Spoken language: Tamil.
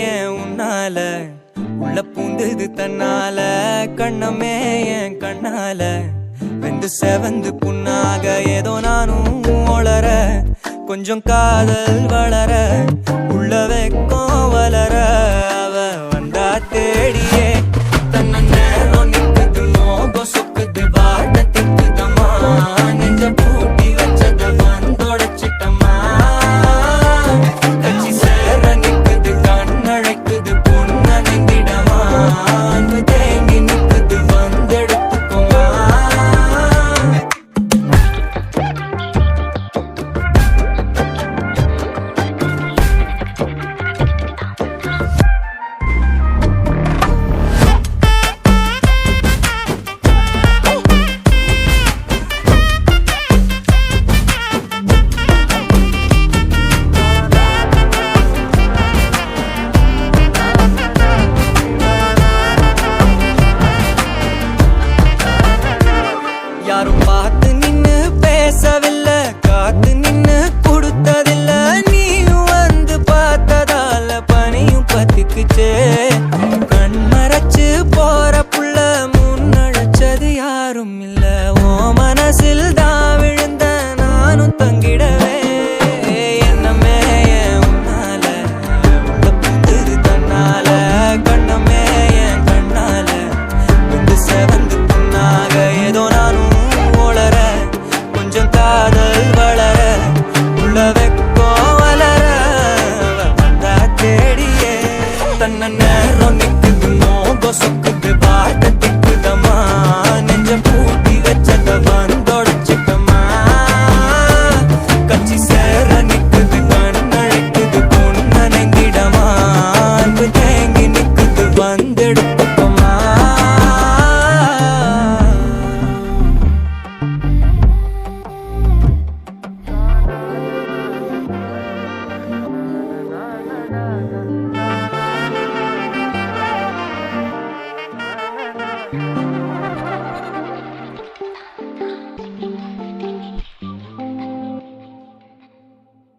ஏன் உன்னால உள்ள பூந்தது தன்னால கண்ணமே என் கண்ணால வெந்து செவந்து புண்ணாக ஏதோ நானும் ஒளர கொஞ்சம் காதல் வளர உள்ள வெக்கம் வளர அவ வந்தா தேடியே தன்ன நேரம் நிக்குது மோகம் சொக்குது வாட திக்குதம்மா நெஞ்ச பூட்டி வச்சத வந்தொடச்சிட்டம்மா கட்சி சேர நிக்குது கண்ணழைக்குது பொண்ண நெந்திடமா அன்பு தேங்கி நிக்குது வந்தெடுத்துக்கோமா யாரும் பார்த்து நின்னு பேசவில்லை காத்து நின்னு கொடுத்ததில்ல நீயும் வந்து பார்த்ததால பனியும் பத்திக்குச்சே